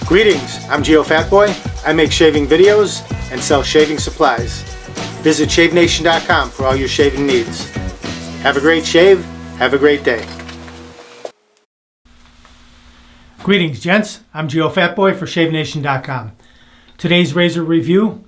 Greetings, I'm Geofatboy. I make shaving videos and sell shaving supplies. Visit shavenation.com for all your shaving needs. Have a great shave, have a great day. Greetings gents, I'm Geofatboy for shavenation.com. Today's razor review,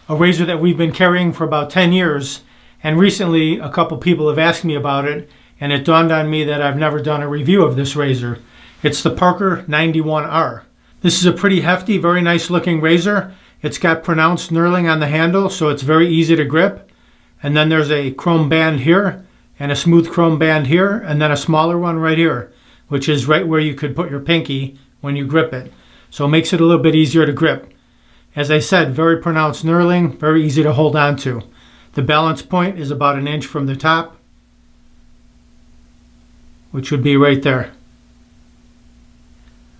a razor that we've been carrying for about 10 years, and recently a couple people have asked me about it, and it dawned on me that I've never done a review of this razor. It's the Parker 91R. This is a pretty hefty, very nice looking razor. It's got pronounced knurling on the handle, so it's very easy to grip. And then there's a chrome band here, and a smooth chrome band here, and then a smaller one right here, which is right where you could put your pinky when you grip it. So it makes it a little bit easier to grip. As I said, very pronounced knurling, very easy to hold on to. The balance point is about 1 inch from the top, which would be right there.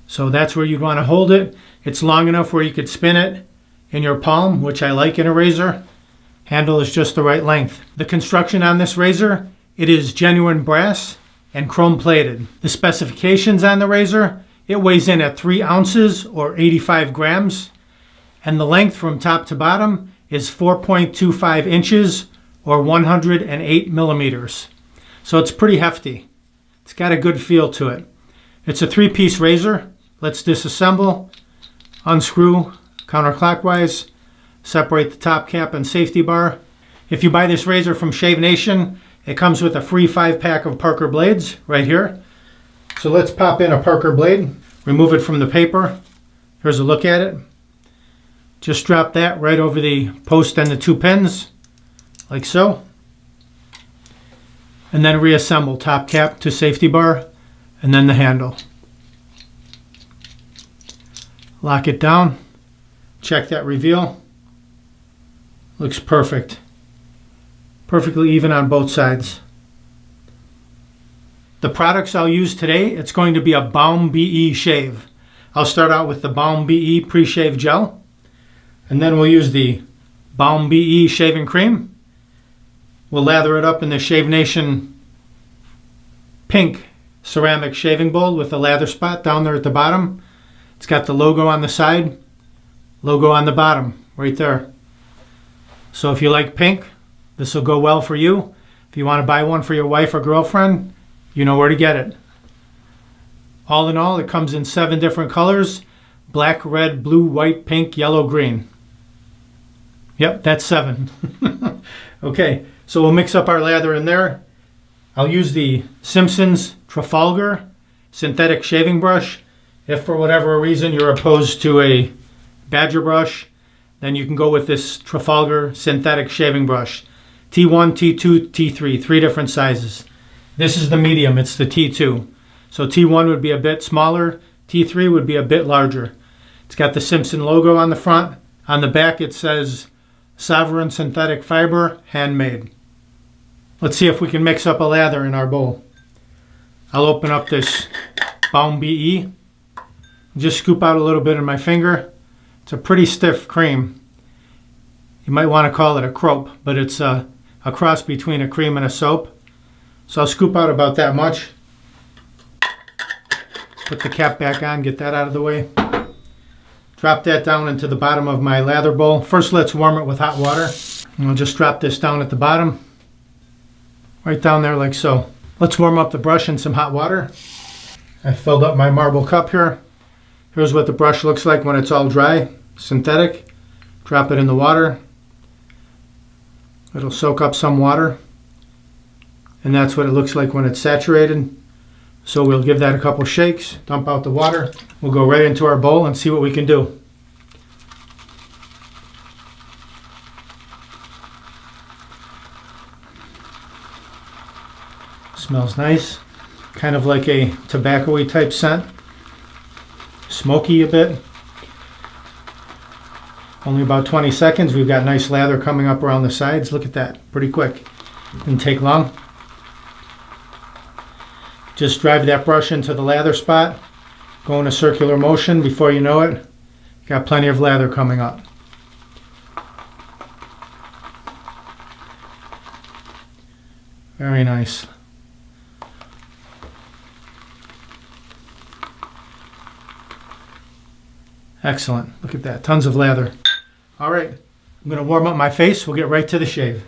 So that's where you'd want to hold it. It's long enough where you could spin it in your palm, which I like in a razor. Handle is just the right length. The construction on this razor, it is genuine brass and chrome plated. The specifications on the razor, it weighs in at 3 ounces or 85 grams. And the length from top to bottom is 4.25 inches or 108 millimeters. So it's pretty hefty. It's got a good feel to it. It's a 3-piece razor. Let's disassemble, unscrew counterclockwise, separate the top cap and safety bar. If you buy this razor from Shave Nation, it comes with a free 5-pack of Parker blades right here. So let's pop in a Parker blade, remove it from the paper. Here's a look at it. Just drop that right over the post and the 2 pins, like so. And then reassemble top cap to safety bar, and then the handle. Lock it down. Check that reveal. Looks perfect. Perfectly even on both sides. The products I'll use today, it's going to be a BAUME BE shave. I'll start out with the BAUME BE Pre-Shave gel. And then we'll use the BAUME BE shaving cream. We'll lather it up in the Shave Nation pink ceramic shaving bowl with the lather spot down there at the bottom. It's got the logo on the side, logo on the bottom, right there. So if you like pink, this will go well for you. If you want to buy one for your wife or girlfriend, you know where to get it. All in all, it comes in 7 different colors: black, red, blue, white, pink, yellow, green. Yep, that's 7. Okay, so we'll mix up our lather in there. I'll use the Simpsons Trafalgar synthetic shaving brush. If for whatever reason you're opposed to a badger brush, then you can go with this Trafalgar synthetic shaving brush. T1, T2, T3, 3 different sizes. This is the medium, it's the T2. So T1 would be a bit smaller, T3 would be a bit larger. It's got the Simpson logo on the front. On the back it says Sovereign Synthetic Fiber, Handmade. Let's see if we can mix up a lather in our bowl. I'll open up this BAUME BE. Just scoop out a little bit in my finger. It's a pretty stiff cream. You might want to call it a crope, but it's a cross between a cream and a soap. So I'll scoop out about that much. Put the cap back on, get that out of the way. Drop that down into the bottom of my lather bowl. First, let's warm it with hot water. And I'll just drop this down at the bottom. Right down there like so. Let's warm up the brush in some hot water. I filled up my marble cup here. Here's what the brush looks like when it's all dry, synthetic. Drop it in the water. It'll soak up some water. And that's what it looks like when it's saturated. So we'll give that a couple shakes, dump out the water. We'll go right into our bowl and see what we can do. Smells nice. Kind of like a tobacco-y type scent. Smoky a bit. Only about 20 seconds. We've got nice lather coming up around the sides. Look at that. Pretty quick. Didn't take long. Just drive that brush into the lather spot. Go in a circular motion. Before you know it, got plenty of lather coming up. Very nice. Excellent. Look at that. Tons of lather. All right. I'm going to warm up my face. We'll get right to the shave.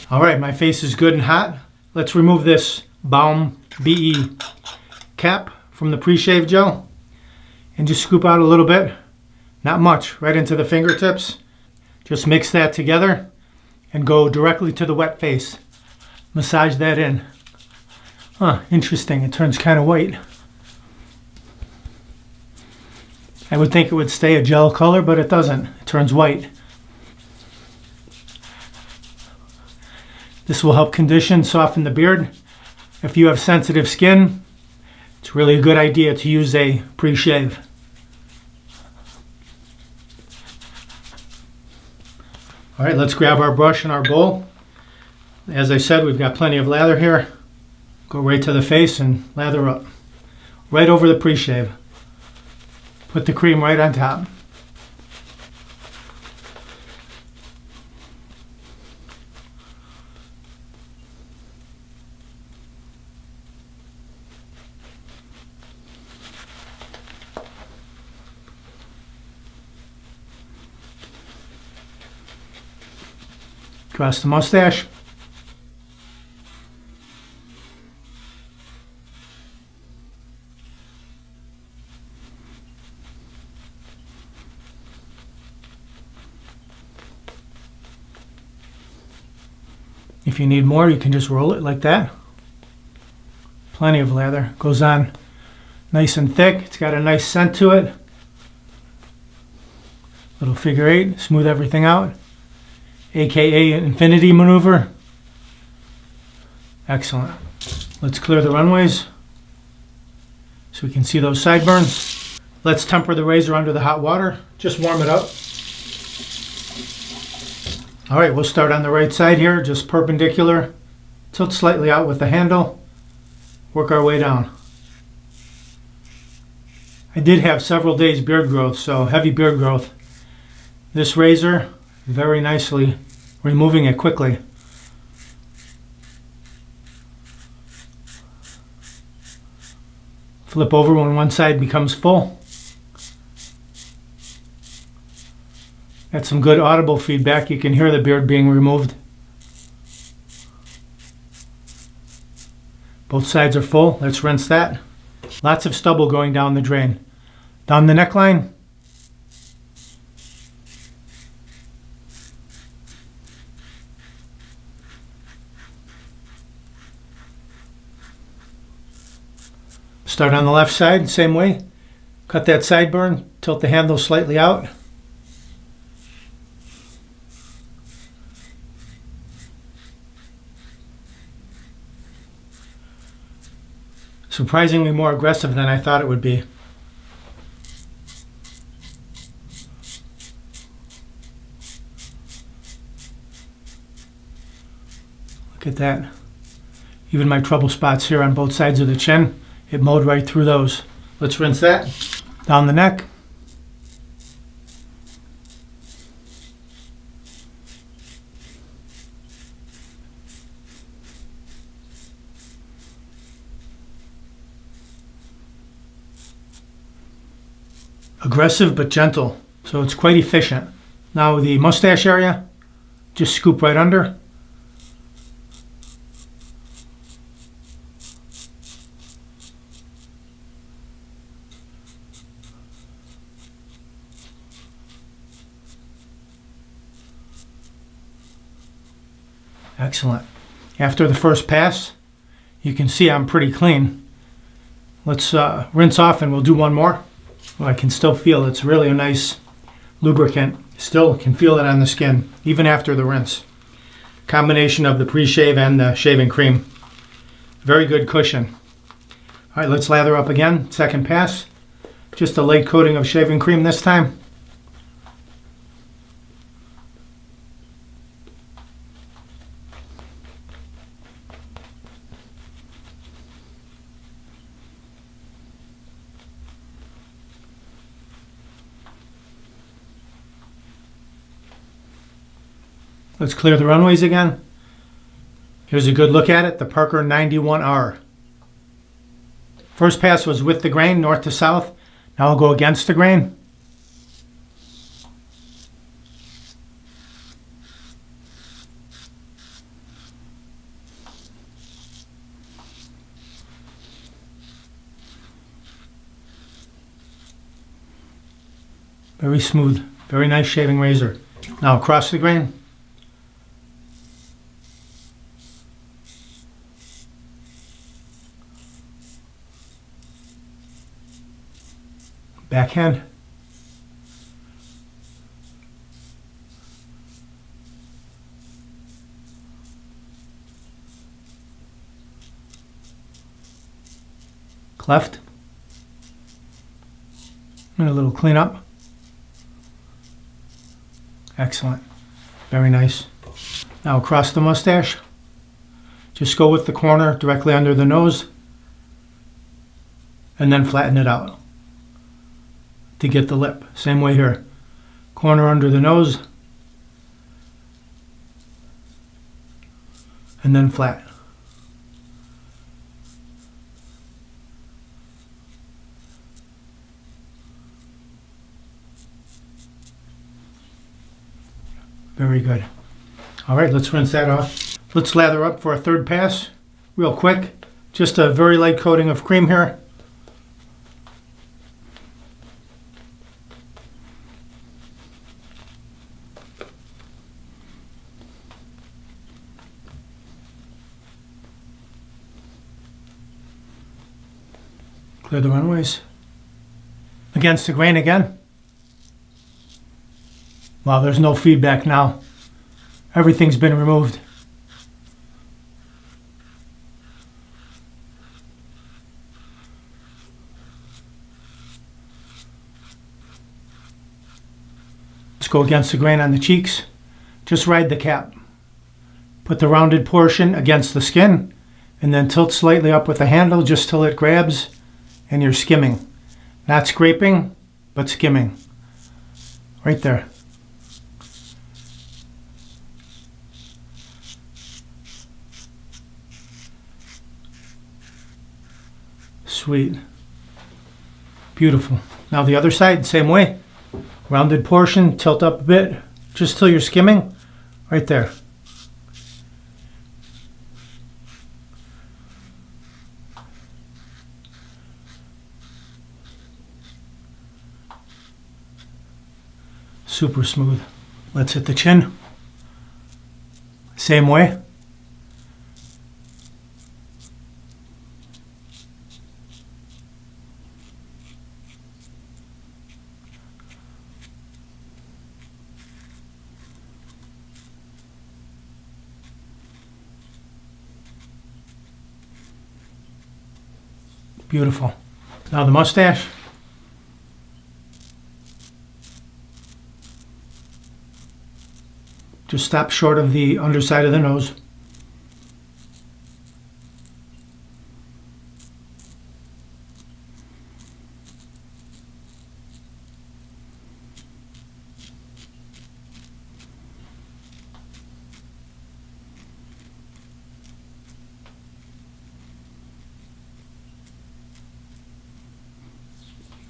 All right. My face is good and hot. Let's remove this BAUME BE cap from the pre-shave gel and just scoop out a little bit. Not much. Right into the fingertips. Just mix that together and go directly to the wet face. Massage that in. Interesting. It turns kind of white. I would think it would stay a gel color, but it doesn't. It turns white. This will help condition, soften the beard. If you have sensitive skin, it's really a good idea to use a pre-shave. All right, let's grab our brush and our bowl. As I said, we've got plenty of lather here. Go right to the face and lather up. Right over the pre-shave. Put the cream right on top. Across the mustache. If you need more, you can just roll it like that. Plenty of lather. Goes on nice and thick. It's got a nice scent to it. Little figure eight. Smooth everything out. AKA infinity maneuver. Excellent. Let's clear the runways so we can see those sideburns. Let's temper the razor under the hot water. Just warm it up. All right, we'll start on the right side here, just perpendicular. Tilt slightly out with the handle. Work our way down. I did have several days beard growth, so heavy beard growth. This razor, very nicely removing it quickly. Flip over when one side becomes full. Got some good audible feedback. You can hear the beard being removed. Both sides are full. Let's rinse that. Lots of stubble going down the drain. Down the neckline. Start on the left side, same way. Cut that sideburn, tilt the handle slightly out. Surprisingly more aggressive than I thought it would be. Look at that. Even my trouble spots here on both sides of the chin, it mowed right through those. Let's rinse that. Down the neck. Aggressive but gentle, so it's quite efficient. Now the mustache area, just scoop right under. Excellent. After the first pass, you can see I'm pretty clean. Let's rinse off and we'll do one more. Well, I can still feel it's really a nice lubricant. Still can feel it on the skin, even after the rinse. Combination of the pre-shave and the shaving cream. Very good cushion. All right, let's lather up again. Second pass. Just a light coating of shaving cream this time. Let's clear the runways again. Here's a good look at it, the Parker 91R. First pass was with the grain, north to south. Now I'll go against the grain. Very smooth, very nice shaving razor. Now across the grain. Backhand. Cleft. And a little cleanup. Excellent. Very nice. Now across the mustache. Just go with the corner directly under the nose and then flatten it out to get the lip. Same way here. Corner under the nose and then flat. Very good. All right, let's rinse that off. Let's lather up for a third pass real quick. Just a very light coating of cream here. Clear the runways. Against the grain again. Wow, there's no feedback now. Everything's been removed. Let's go against the grain on the cheeks. Just ride the cap. Put the rounded portion against the skin and then tilt slightly up with the handle just till it grabs and you're skimming. Not scraping, but skimming. Right there. Sweet. Beautiful. Now the other side, same way. Rounded portion, tilt up a bit, just till you're skimming. Right there. Super smooth. Let's hit the chin. Same way. Beautiful. Now the mustache. Just stop short of the underside of the nose.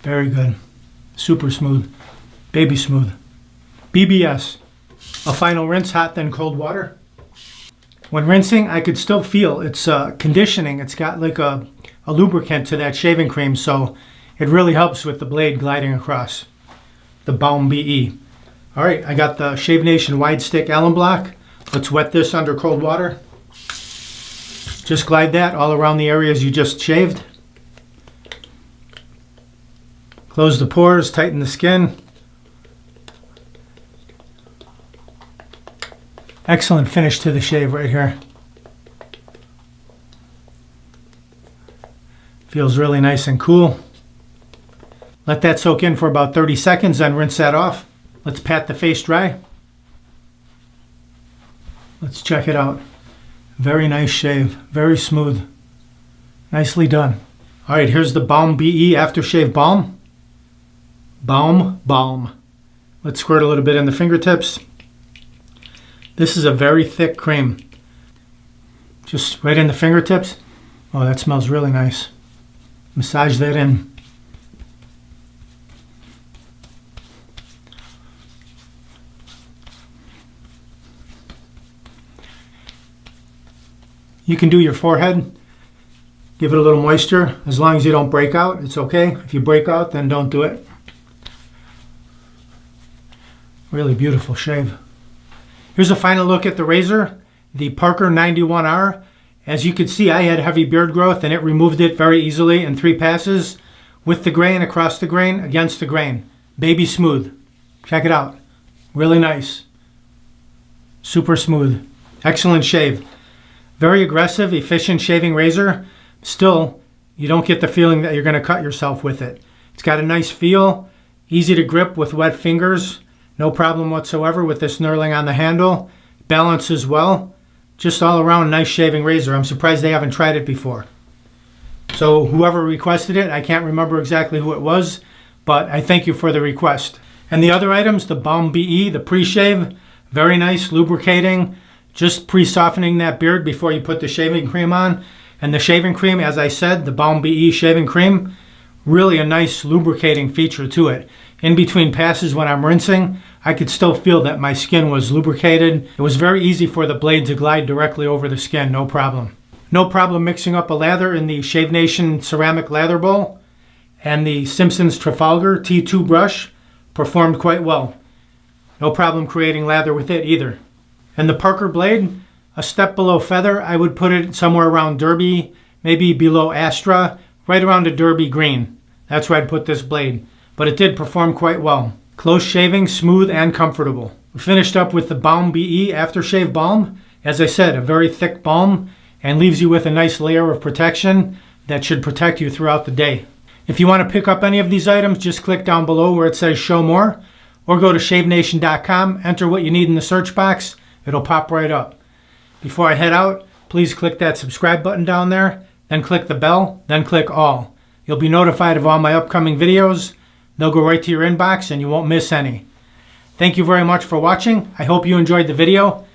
Very good. Super smooth. Baby smooth. BBS. A final rinse, hot then cold water. When rinsing, I could still feel it's conditioning. It's got like a lubricant to that shaving cream, so it really helps with the blade gliding across. The BAUME BE. All right, I got the Shave Nation wide stick alum block. Let's wet this under cold water. Just glide that all around the areas you just shaved. Close the pores, tighten the skin. Excellent finish to the shave right here. Feels really nice and cool. Let that soak in for about 30 seconds, then rinse that off. Let's pat the face dry. Let's check it out. Very nice shave, very smooth. Nicely done. All right, here's the BAUME BE Aftershave Balm. BAUME BAUME. Let's squirt a little bit in the fingertips. This is a very thick cream. Just right in the fingertips. Oh, that smells really nice. Massage that in. You can do your forehead. Give it a little moisture. As long as you don't break out, it's okay. If you break out, then don't do it. Really beautiful shave. Here's a final look at the razor, the Parker 91R. As you can see, I had heavy beard growth and it removed it very easily in 3 passes with the grain, across the grain, against the grain. Baby smooth. Check it out. Really nice. Super smooth. Excellent shave. Very aggressive, efficient shaving razor. Still, you don't get the feeling that you're going to cut yourself with it. It's got a nice feel, easy to grip with wet fingers. No problem whatsoever with this knurling on the handle. Balances well. Just all around nice shaving razor. I'm surprised they haven't tried it before. So whoever requested it, I can't remember exactly who it was, but I thank you for the request. And the other items, the BAUME BE, the pre-shave, very nice, lubricating, just pre-softening that beard before you put the shaving cream on. And the shaving cream, as I said, the BAUME BE shaving cream, really a nice lubricating feature to it. In between passes when I'm rinsing, I could still feel that my skin was lubricated. It was very easy for the blade to glide directly over the skin, no problem. No problem mixing up a lather in the Shave Nation ceramic lather bowl. And the Simpsons Trafalgar T2 brush performed quite well. No problem creating lather with it either. And the Parker blade, a step below feather, I would put it somewhere around Derby, maybe below Astra, right around a Derby green. That's where I'd put this blade. But it did perform quite well. Close shaving, smooth and comfortable. We finished up with the BAUME BE Aftershave Balm. As I said, a very thick balm and leaves you with a nice layer of protection that should protect you throughout the day. If you want to pick up any of these items, just click down below where it says show more or go to shavenation.com, enter what you need in the search box. It'll pop right up. Before I head out, please click that subscribe button down there, then click the bell, then click all. You'll be notified of all my upcoming videos. They'll go right to your inbox and you won't miss any. Thank you very much for watching. I hope you enjoyed the video.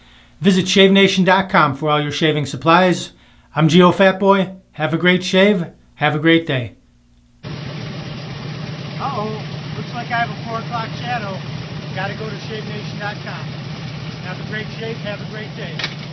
Visit shavenation.com for all your shaving supplies. I'm Geofatboy. Have a great shave. Have a great day. Uh-oh. Looks like I have a 4 o'clock shadow. Got to go to shavenation.com. Have a great shave. Have a great day.